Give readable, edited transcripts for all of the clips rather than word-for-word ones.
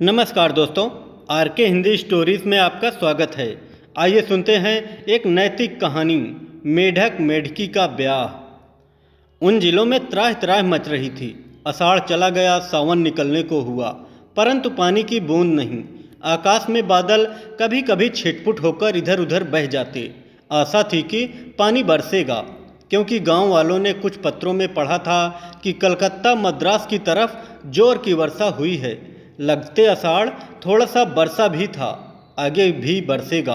नमस्कार दोस्तों, आर के हिंदी स्टोरीज में आपका स्वागत है। आइए सुनते हैं एक नैतिक कहानी, मेढक मेढकी का ब्याह। उन जिलों में त्राह त्राह मच रही थी। आषाढ़ चला गया, सावन निकलने को हुआ, परंतु पानी की बूंद नहीं। आकाश में बादल कभी कभी छिटपुट होकर इधर उधर बह जाते। आशा थी कि पानी बरसेगा, क्योंकि गांव वालों ने कुछ पत्रों में पढ़ा था कि कलकत्ता मद्रास की तरफ जोर की वर्षा हुई है। लगते आषाढ़ थोड़ा सा बरसा भी था, आगे भी बरसेगा।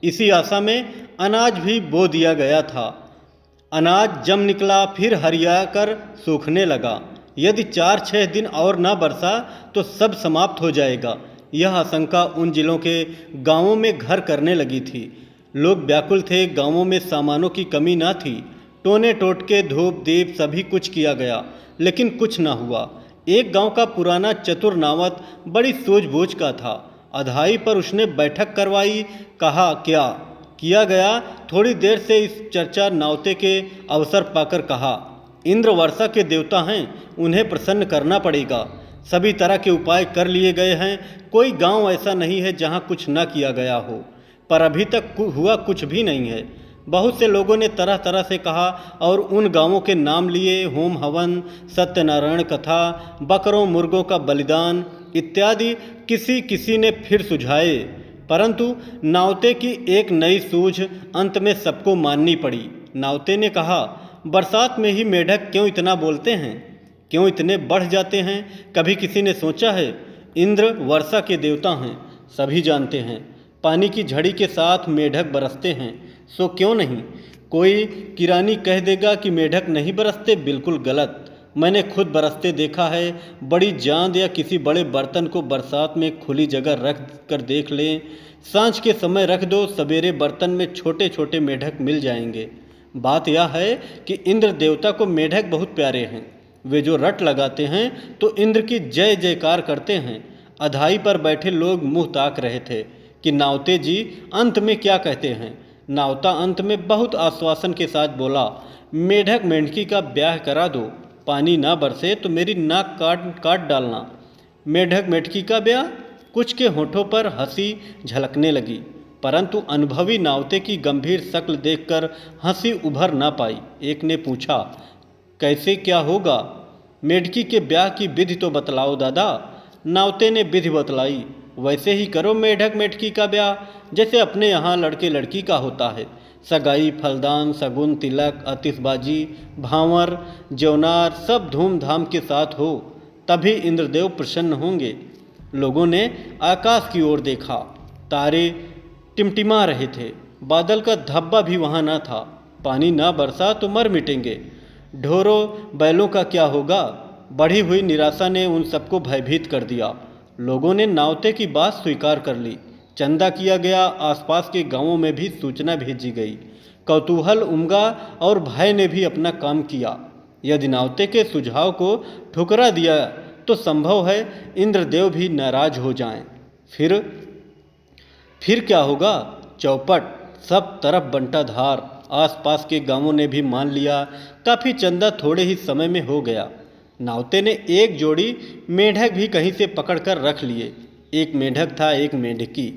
इसी आशा में अनाज भी बो दिया गया था। अनाज जम निकला, फिर हरिया कर सूखने लगा। यदि 4-6 दिन और न बरसा तो सब समाप्त हो जाएगा। यह आशंका उन जिलों के गांवों में घर करने लगी थी। लोग व्याकुल थे। गांवों में सामानों की कमी न थी। टोने टोटके, धूप दीप सभी कुछ किया गया, लेकिन कुछ न हुआ। एक गांव का पुराना चतुर नावत बड़ी सूझबूझ का था। अधाई पर उसने बैठक करवाई। कहा क्या किया गया। थोड़ी देर से इस चर्चा नावते के अवसर पाकर कहा, इंद्र वर्षा के देवता हैं, उन्हें प्रसन्न करना पड़ेगा। सभी तरह के उपाय कर लिए गए हैं। कोई गांव ऐसा नहीं है जहां कुछ न किया गया हो, पर अभी तक हुआ कुछ भी नहीं है। बहुत से लोगों ने तरह तरह से कहा और उन गांवों के नाम लिए। होम हवन, सत्यनारायण कथा, बकरों मुर्गों का बलिदान इत्यादि किसी किसी ने फिर सुझाए, परंतु नावते की एक नई सूझ अंत में सबको माननी पड़ी। नावते ने कहा, बरसात में ही मेढक क्यों इतना बोलते हैं, क्यों इतने बढ़ जाते हैं? कभी किसी ने सोचा है? इंद्र वर्षा के देवता हैं, सभी जानते हैं। पानी की झड़ी के साथ मेढक बरसते हैं, सो क्यों नहीं? कोई किरानी कह देगा कि मेढक नहीं बरसते, बिल्कुल गलत। मैंने खुद बरसते देखा है। बड़ी जांद या किसी बड़े बर्तन को बरसात में खुली जगह रख कर देख लें। सांझ के समय रख दो, सवेरे बर्तन में छोटे छोटे मेढक मिल जाएंगे। बात यह है कि इंद्र देवता को मेढक बहुत प्यारे हैं। वे जो रट लगाते हैं तो इंद्र की जय जयकार करते हैं। अधाई पर बैठे लोग मुंह ताक रहे थे कि नावते जी अंत में क्या कहते हैं। नावता अंत में बहुत आश्वासन के साथ बोला, मेढक मेढकी का ब्याह करा दो। पानी ना बरसे तो मेरी नाक काट काट डालना। मेढक मेढकी का ब्याह? कुछ के होठों पर हंसी झलकने लगी, परंतु अनुभवी नावते की गंभीर शक्ल देखकर हंसी उभर ना पाई। एक ने पूछा, कैसे क्या होगा? मेढकी के ब्याह की विधि तो बतलाओ दादा। नावते ने विधि बतलाई। वैसे ही करो मेढक मेढकी का ब्याह, जैसे अपने यहाँ लड़के लड़की का होता है। सगाई, फलदान, सगुन, तिलक, आतिशबाजी, भांवर, जौनार सब धूमधाम के साथ हो, तभी इंद्रदेव प्रसन्न होंगे। लोगों ने आकाश की ओर देखा। तारे टिमटिमा रहे थे। बादल का धब्बा भी वहाँ न था। पानी ना बरसा तो मर मिटेंगे। ढोरों बैलों का क्या होगा? बढ़ी हुई निराशा ने उन सबको भयभीत कर दिया। लोगों ने नावते की बात स्वीकार कर ली। चंदा किया गया। आसपास के गांवों में भी सूचना भेजी गई। कौतूहल उमगा और भय ने भी अपना काम किया। यदि नावते के सुझाव को ठुकरा दिया तो संभव है इंद्रदेव भी नाराज हो जाएं। फिर क्या होगा? चौपट, सब तरफ बंटाधार। आसपास के गांवों ने भी मान लिया। काफ़ी चंदा थोड़े ही समय में हो गया। नावते ने एक जोड़ी मेढक भी कहीं से पकड़कर रख लिए। एक मेढक था, एक मेढकी।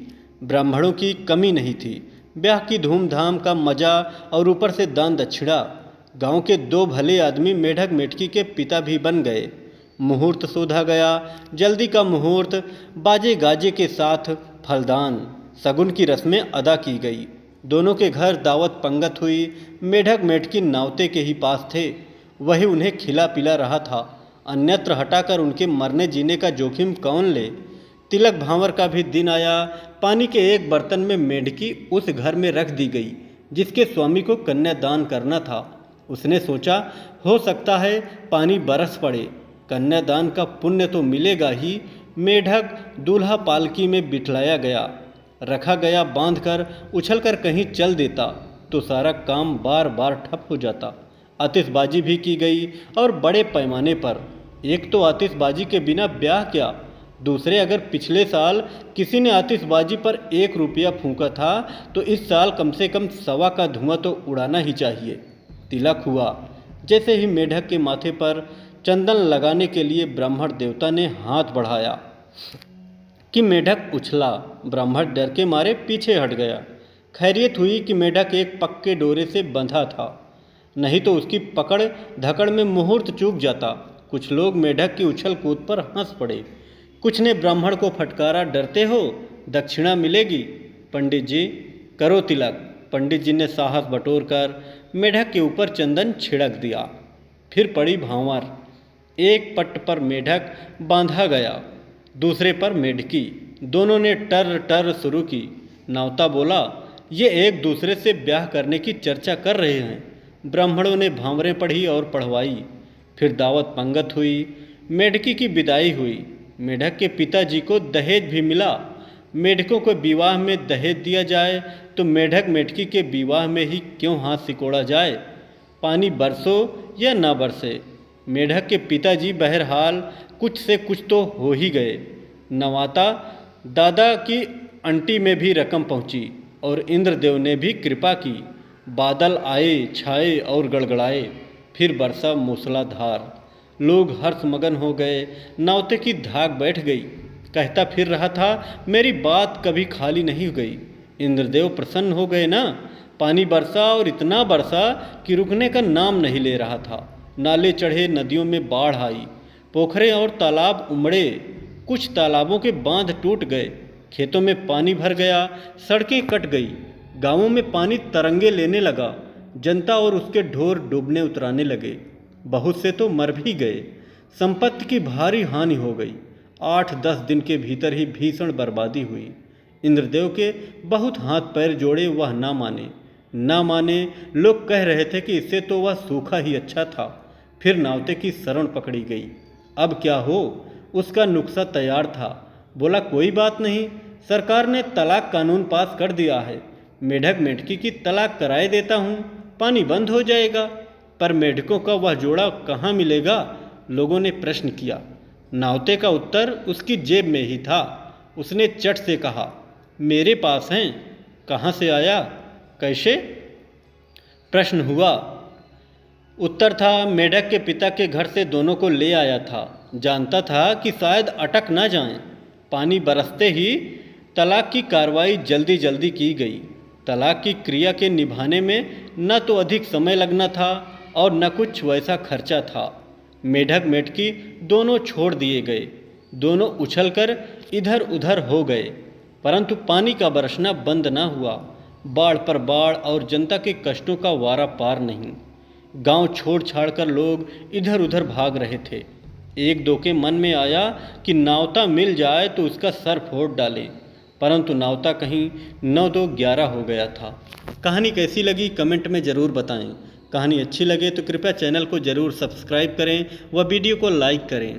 ब्राह्मणों की कमी नहीं थी। ब्याह की धूमधाम का मजा और ऊपर से दान दक्षिणा। गांव के 2 भले आदमी मेढक मेढकी के पिता भी बन गए। मुहूर्त शोधा गया। जल्दी का मुहूर्त। बाजे गाजे के साथ फलदान, सगुन की रस्में अदा की गई। दोनों के घर दावत पंगत हुई। मेढक मेढकी नावते के ही पास थे। वही उन्हें खिला पिला रहा था। अन्यत्र हटाकर उनके मरने जीने का जोखिम कौन ले? तिलक भांवर का भी दिन आया। पानी के एक बर्तन में मेढकी उस घर में रख दी गई जिसके स्वामी को कन्यादान करना था। उसने सोचा, हो सकता है पानी बरस पड़े, कन्यादान का पुण्य तो मिलेगा ही। मेढक दूल्हा पालकी में बिठलाया गया, रखा गया। बांधकर उछलकर कहीं चल देता तो सारा काम बार बार ठप हो जाता। आतिशबाजी भी की गई और बड़े पैमाने पर। एक तो आतिशबाजी के बिना ब्याह क्या, दूसरे अगर पिछले साल किसी ने आतिशबाजी पर 1 रुपया फूंका था तो इस साल कम से कम 1.25 का धुआं तो उड़ाना ही चाहिए। तिलक हुआ। जैसे ही मेढक के माथे पर चंदन लगाने के लिए ब्राह्मण देवता ने हाथ बढ़ाया, कि मेढक उछला। ब्राह्मण डर के मारे पीछे हट गया। खैरियत हुई कि मेढक एक पक्के डोरे से बंधा था, नहीं तो उसकी पकड़ धकड़ में मुहूर्त चूक जाता। कुछ लोग मेढक की उछल कूद पर हंस पड़े। कुछ ने ब्राह्मण को फटकारा, डरते हो, दक्षिणा मिलेगी। पंडित जी करो तिलक। पंडित जी ने साहस बटोरकर मेढक के ऊपर चंदन छिड़क दिया। फिर पड़ी भांवर। एक पट्ट पर मेढक बांधा गया, दूसरे पर मेढकी। दोनों ने टर टर शुरू की। नावता बोला, ये एक दूसरे से ब्याह करने की चर्चा कर रहे हैं। ब्राह्मणों ने भांवरें पढ़ी और पढ़वाई। फिर दावत पंगत हुई, मेढकी की विदाई हुई। मेढक के पिताजी को दहेज भी मिला। मेढकों को विवाह में दहेज दिया जाए तो मेढक मेढकी के विवाह में ही क्यों हाथ सिकोड़ा जाए। पानी बरसो या ना बरसे, मेढक के पिताजी बहरहाल कुछ से कुछ तो हो ही गए। नवाता दादा की अंटी में भी रकम पहुंची और इंद्रदेव ने भी कृपा की। बादल आए, छाए और गड़गड़ाए। फिर बरसा मूसलाधार। लोग हर्षमगन हो गए। नावते की धाक बैठ गई। कहता फिर रहा था, मेरी बात कभी खाली नहीं हो गई। इंद्रदेव प्रसन्न हो गए ना। पानी बरसा और इतना बरसा कि रुकने का नाम नहीं ले रहा था। नाले चढ़े, नदियों में बाढ़ आई, पोखरे और तालाब उमड़े। कुछ तालाबों के बांध टूट गए, खेतों में पानी भर गया, सड़कें कट गई, गांवों में पानी तरंगे लेने लगा। जनता और उसके ढोर डूबने उतराने लगे। बहुत से तो मर भी गए। संपत्ति की भारी हानि हो गई। 8-10 दिन के भीतर ही भीषण बर्बादी हुई। इंद्रदेव के बहुत हाथ पैर जोड़े, वह ना माने। लोग कह रहे थे कि इससे तो वह सूखा ही अच्छा था। फिर नावते की शरण पकड़ी गई। अब क्या हो, उसका नुस्खा तैयार था। बोला, कोई बात नहीं, सरकार ने तलाक कानून पास कर दिया है। मेढक मेढकी की तलाक कराए देता हूँ, पानी बंद हो जाएगा। पर मेढकों का वह जोड़ा कहाँ मिलेगा? लोगों ने प्रश्न किया। नावते का उत्तर उसकी जेब में ही था। उसने चट से कहा, मेरे पास हैं। कहाँ से आया, कैसे? प्रश्न हुआ। उत्तर था, मेढक के पिता के घर से दोनों को ले आया था। जानता था कि शायद अटक ना जाएं। पानी बरसते ही तलाक की कार्रवाई जल्दी जल्दी की गई। तलाक की क्रिया के निभाने में न तो अधिक समय लगना था और न कुछ वैसा खर्चा था। मेढक मेढकी दोनों छोड़ दिए गए। दोनों उछलकर इधर उधर हो गए, परंतु पानी का बरसना बंद न हुआ। बाढ़ पर बाढ़ और जनता के कष्टों का वारा पार नहीं। गांव छोड़ छाड़ कर लोग इधर उधर भाग रहे थे। एक दो के मन में आया कि नावता मिल जाए तो उसका सर फोड़ डाले, परंतु नावता कहीं 9-2-11 हो गया था। कहानी कैसी लगी कमेंट में ज़रूर बताएं। कहानी अच्छी लगे तो कृपया चैनल को ज़रूर सब्सक्राइब करें व वीडियो को लाइक करें।